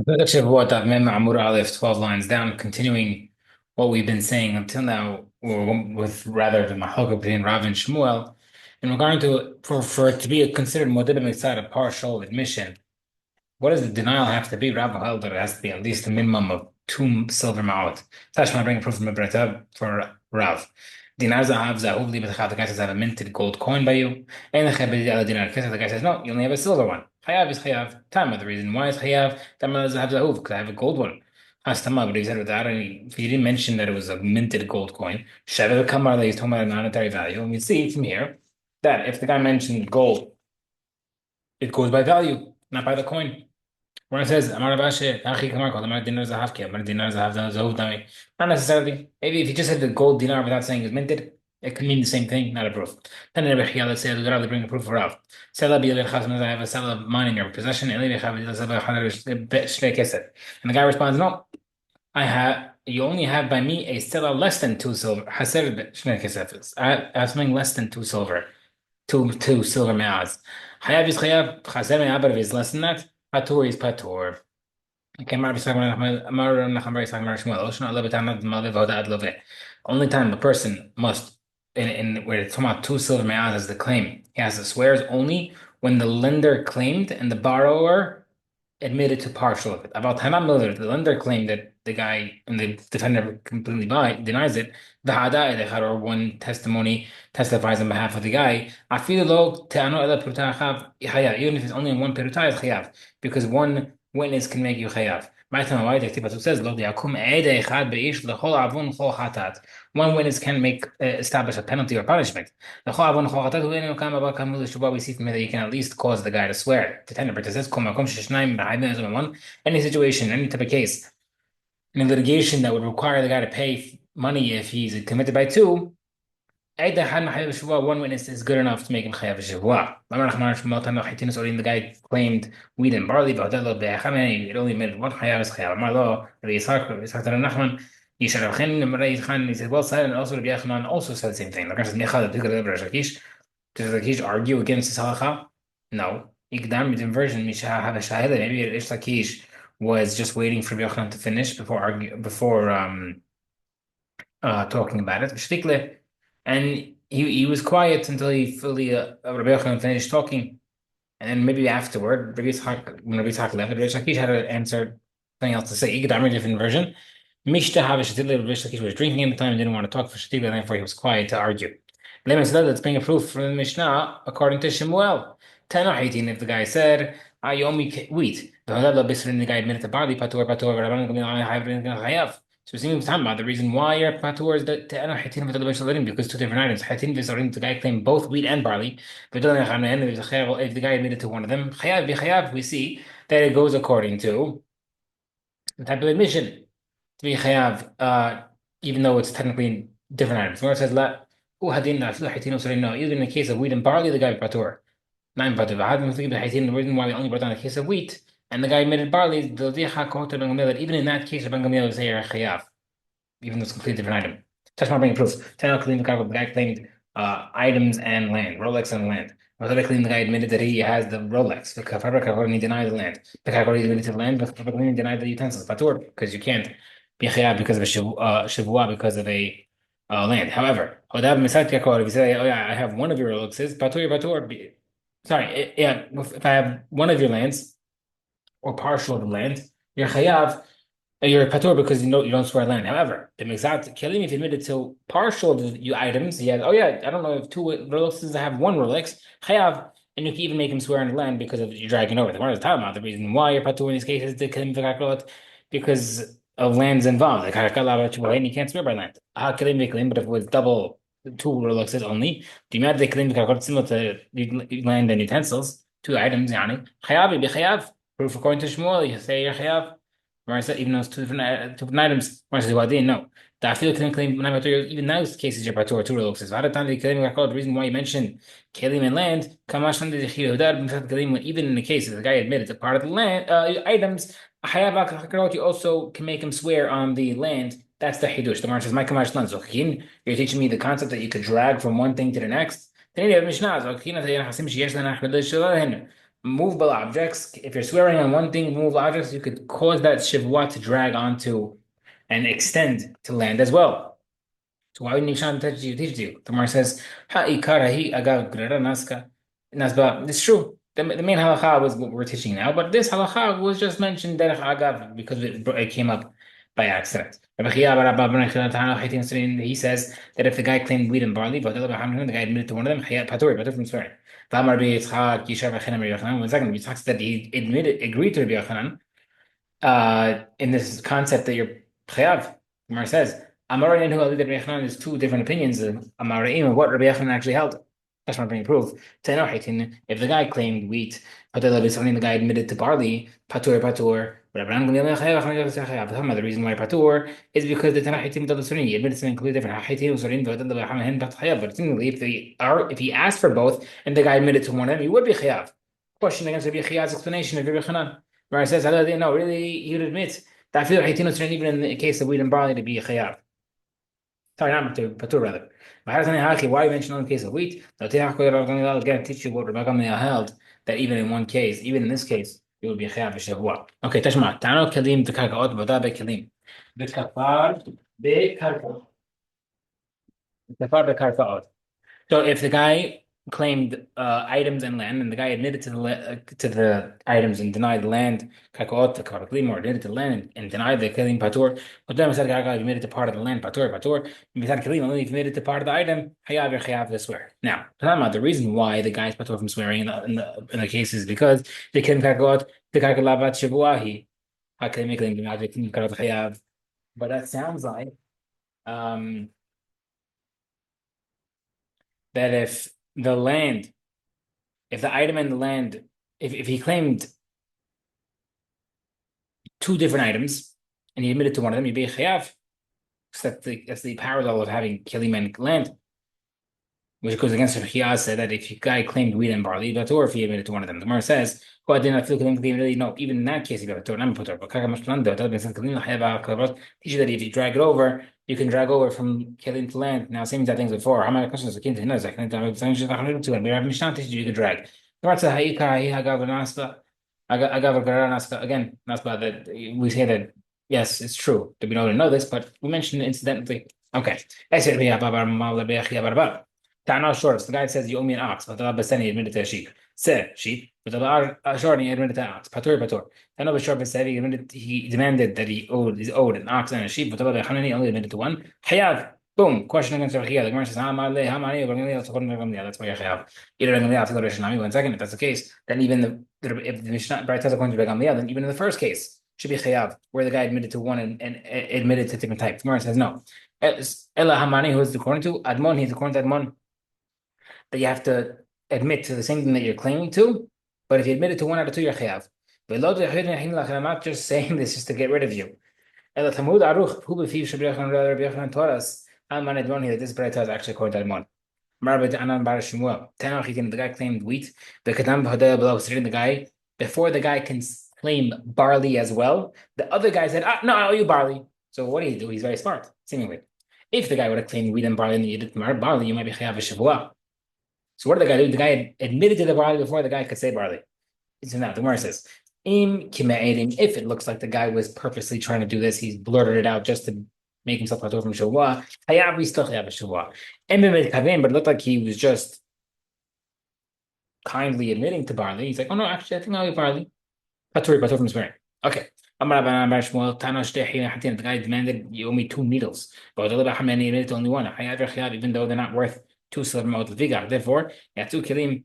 Shevuot Daf Amud Aleph, 12 lines down, continuing what we've been saying until now, or with rather the Mahalka between Rav and Shmuel, in regard to for it to be considered Modibim Mitzad, a partial admission. What does the denial have to be? Rav held that it has to be at least a minimum of two silver ma'ot. Tash, I bring a proof from Ibrahim for Rav. Dinar zahav zahuv li b'tachad. The guy says, I have a minted gold coin by you. And the guy says, no, you only have a silver one. Chayav is chayav. Time of the reason why is chayav. Time of zahav zahuv, because I have a gold one. Hastama, but he said without any, if he didn't mention that it was a minted gold coin, Shevuot Kamar, that he's talking about a monetary value. And we see from here that if the guy mentioned gold, it goes by value, not by the coin. When it says Amar Abashi, Achi Kamar called Amar Dinar Zahavki, Amar Dinar Zahav Zahav Dami. Not necessarily. Maybe if you just said the gold dinar without saying it's minted, it could mean the same thing, not a proof. Then in Rebbe let's say the Rav bring a proof for Rav. Sela bi Levi Chazman, I have a sell of mine in your possession, and Levi Chav Shvei Kesed. And the guy responds, no, I have. You only have by me a sela less than two silver. Haser Shvei Kesed. I have something less than two silver me'az. Chayav is chayav. Chaser me'abar is less than that. Patur is patur. Okay, only time a person must, in where it's talking about two silver me'az as the claim, he has to swear is only when the lender claimed and the borrower admitted to partial of it. About Hanam Miller, the lender claimed that the guy and the defender completely denies it. The Hada or one testimony testifies on behalf of the guy. Even if it's only in one peruta, is chayav, because one witness can make you chayav. Says, one witness can make establish a penalty or punishment. We see from here that you can at least cause the guy to swear. But it says, any situation, any type of case, in a litigation that would require the guy to pay money if he's committed by two, one witness is good enough to make him chayav shevuah. The guy claimed wheat and barley, but it only admitted one chayav is chayav. He said, well said, and also Rabbi Yochanan also said the same thing. Does Lakish argue against this halacha? No. Ikdam version, maybe Rish Lakish was just waiting for Rabbi Yochanan to finish before talking about it. And he was quiet until he fully Rabbi Yochanan finished talking, and then maybe afterward, when Rabbi Yitzchak left, Rabbi Lakish had to answer something else to say. Ikdam, a different version. Mishta Havashatila Rish Lakish was drinking at the time and didn't want to talk for Shatila, and therefore he was quiet to argue. Let's bring a proof from the Mishnah according to Shemuel. 10 or 18, if the guy said, you owe me wheat. The guy admitted to barley, patur, patur, so it seems talking about the reason why your patur is the 10 or 18 because two different items. Hatin v'sorim, the guy claimed both wheat and barley. If the guy admitted to one of them, we see that it goes according to the type of admission to be chayav, even though it's technically different items. Where it says la no, even in the case of wheat and barley, the guy patur. Nine patur. The reason why we only brought down the case of wheat and the guy admitted barley, that even in that case, Ben Gamliel is chayav, even though it's a completely different item. Tashma bring proof. The guy claimed items and land, Rolex and land. The guy admitted that he has the Rolex. He denied the land. The guy admitted to the land, but he denied the utensils. Patur, because you can't be chayav because of a shevuah, because of a land. However, if you say, oh yeah, I have one of your Rolexes, patur. Sorry, yeah, if I have one of your lands or partial of the land, you're chayav, you're patur because you don't swear land. However, the mixat kelim, if you admitted to partial of the items, he has, oh yeah, I don't know if two Rolexes, I have one Rolex, chayav, and you can even make him swear on the land because of you dragging over. The one is talking about the reason why you're patur in this case is the kelim v'kakrot, because of lands involved. Like and you can't swear by land. But if it was double two Rolexes only, do you the kelim v'kakrot similar to land and utensils, two items, yani chayav be chayav. Proof according to Shmuel, you say you're chayav. Where said even those two different items. Where says, well, I didn't know. That I feel claim even those cases you're patur two Rolexes. The reason why you mentioned kelim and land, even in the case that the guy admitted to part of the land items, you also can make him swear on the land. That's the hidush. The Gemara says, "My kamash lan zochin." You're teaching me the concept that you could drag from one thing to the next. Then you have mishnah. movable objects. If you're swearing on one thing, movable objects, you could cause that Shevuot to drag onto and extend to land as well. So why wouldn't Nishan teach you? The Gemara says, Ha'ikara agav grara naska. Nasba. It's true. The main halacha was what we're teaching now, but this halacha was just mentioned derech agav because it came up by accident. He says that if the guy claimed wheat and barley, but the guy admitted to one of them, patur from swearing. One second, Yitzchak said he agreed to Rabbi Yochanan in this concept that you're chayav. Gemara says, Amarayin who that Rabbi Yochanan is two different opinions of Amarayin and what Rabbi Yochanan actually held. That's not being proved. If the guy claimed wheat, something the guy admitted to barley, patur. The reason why patur is because the Tanakh he admitted something completely different. But seemingly, if he asked for both and the guy admitted to one of them, he would be chayav. Question against Rabbi Chiyah's explanation of Rabbi Yochanan, where it says, no, really, he would admit that even in the case of wheat and barley to be a chayav. Sorry, not to patur rather. Why mention in the case of wheat? Again, teach you what Rabbi Gamliel held that even in one case, even in this case, it would be a chayav v'shavua. Okay, tashma. Tano kelim b'karkaot b'da bekelim. B'kafar b'karkaot. B'kafar b'karkaot. So if the guy claimed items and land, and the guy admitted to the items and denied the land, kakaot the karaklim, or admitted to the land and denied the kelim patur, but then said admitted to part of the land patur, misad kelim only admitted to part of the item, hayav to swear. Now, the reason why the guy is patur from swearing in the case is because the kelim kakaot the kakalavat shevuahi hakelim hayav. But that sounds like that if the item and the land, if he claimed two different items and he admitted to one of them, he'd be chayav. So that's the parallel of having kilim and land, which goes against what Chiyah said that if a guy claimed wheat and barley, but or if he admitted to one of them, the Gemara says, "Well, I did not feel kilim really." No, even in that case, he got a Torah. Teach you that if you drag it over, you can drag over from kilim to land. Now, same exact things before. How many questions akin to Hinaz? And we have Mishnah teach you can drag. The Gemara says, again, nasba that we say that yes, it's true that we don't know this, but we mentioned it incidentally. Okay. Ta'ana short. The guy says you owe me an ox, but the Basani admitted to a sheep. Said sheep, but the short he admitted to an ox. Patur. Ta'ana short said he demanded that he's owed an ox and a sheep, but the Hanani only admitted to one. Hayav. Boom. Question against Rabbi Chiyah. The Gemara says, that's why you have. Either Rabbi Gamliel to go to Shnami. 1 second. If that's the case, then even if the Mishnah Bright says according to Rabbi Gamliel, then even in the first case should be chayav, where the guy admitted to one and admitted to different types. The Gemara says no. Ella Hamani, who is according to Admon, he's according to Admon that you have to admit to the same thing that you're claiming to, but if you admit it to one out of two, you're chayav. I'm not just saying this just to get rid of you. Ella Tamud Aruch, who befiv Shabbi Yochanan taught us. Alman Admon here. This Bright is actually according to Admon. The guy claimed wheat. The guy before the guy can claim barley as well. The other guy said, "No, I owe you barley." So what did he do? He's very smart, seemingly. If the guy would have claimed wheat and barley and you did barley, you might be chayav v'shavua. So what did the guy do? The guy admitted to the barley before the guy could say barley. So now the Gemara says, if it looks like the guy was purposely trying to do this, he's blurted it out just to make himself patur from shavua. Hayav, we still chayav v'shavua. But it looked like he was just kindly admitting to barley. He's like, "Oh no, actually, I think I'll eat barley." Patur from swearing. Okay. The guy demanded you owe me 2 needles, but the admitted to only one. Even though they're not worth 2 silver ma'ot. Therefore, you have 2 kilim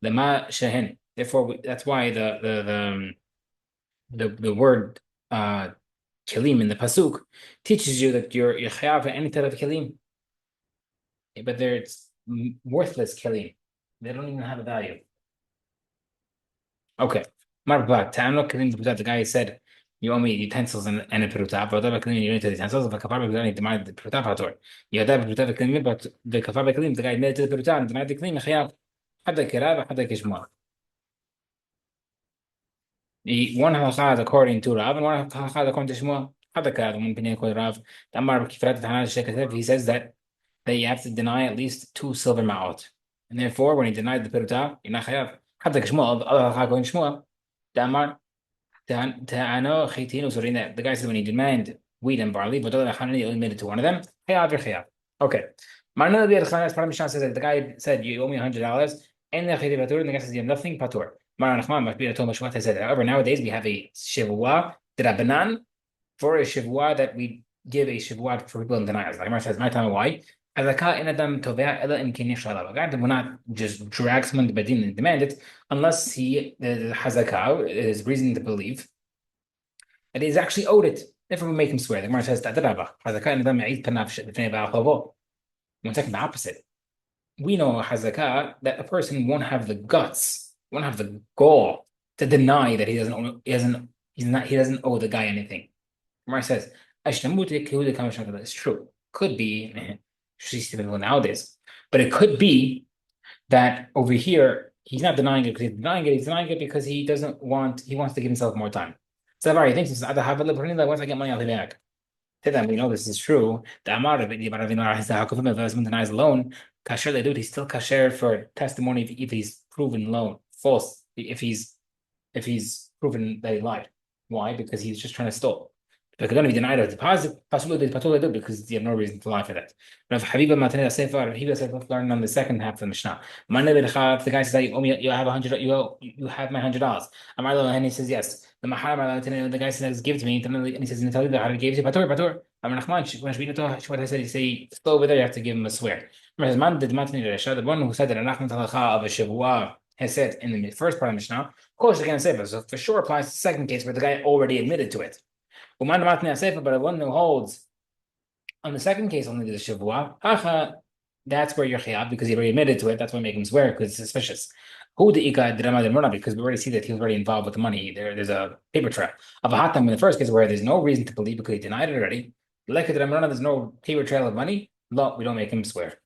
lema shehen. Therefore, that's why the word kilim in the pasuk teaches you that you're chayav any type of kilim, but they're worthless kilim. They don't even have a value. Okay. The guy said, "You owe me utensils and a peruta." But the you need the utensils. But denied the peruta patur. You had peruta v'klim, but the kafar v'klim, the guy admitted to the peruta and denied the klim. Chayav. Hada kirav, hada kishma. One halacha is according to Rav, and one halacha is according to Shmuel. Hada kirav, one opinion according to Rav. Tamar kifrat tanan shekatev. He says that you have to deny at least 2 silver ma'ot, and therefore, when he denied the peruta, you're not chayav. حتى كشموع الله going شموع Damar Tano Chitino Sorina. The guy said when he demanded wheat and barley, but other Hanani admitted to one of them. Hey, Avrichia. Okay. Marna the Khanas Paramishan says that the guy said you owe me $100 and the Khidi Patur, and the guy says you have nothing Patur. Marna Nachman must be a Thomas Shwat said. However, nowadays we have a Shevuot Drabanan for a Shevuot that we give a Shevuot for people in denials. Like Mar says, my time why? As a car in Adam Tovea Ella in Kenya Shalava. God will not just drag someone to Bedin and demand it unless he has a cow, is reason to believe that he's actually owed it. If we make him swear, the Gemara says that one second, the opposite. We know Hazakah that a person won't have the guts, won't have the gall to deny that he doesn't owe the guy anything. Gemara says, it's true. Could be, she's typical nowadays, but it could be that over here he's not denying it because he's denying it because he wants to give himself more time. So he thinks once I get money, I'll pay back. To them, we know this is true. The Amar of it, the husband denies a loan. Kasher they do it, he's still kasher for testimony if he's proven loan false, if he's proven that he lied. Why? Because he's just trying to stall. If they're going to be denied a deposit, possibly do because you have no reason to lie for that. But if Habiba Mataneh Sefer, Habiba Sefer learned on the second half of the Mishnah. The guy says, you have you have my $100. Amar and he says yes. The guy says, give it to me, and he says, I gave it to Patur. Amar Nachman, what I said, he say, still over there, you have to give him a swear. The one who said that Nachman Talacha of a Shevuah has said in the first part of the Mishnah, of course, again, Sefer, so for sure applies to the second case where the guy already admitted to it. But one who holds on the second case only the Shevuah, that's where you're chiyab because he already admitted to it. That's why I make him swear because it's suspicious. Who the ika drama because we already see that he was already involved with the money. There's a paper trail. Avahatam in the first case where there's no reason to believe because he denied it already. Like there's no paper trail of money. No, we don't make him swear.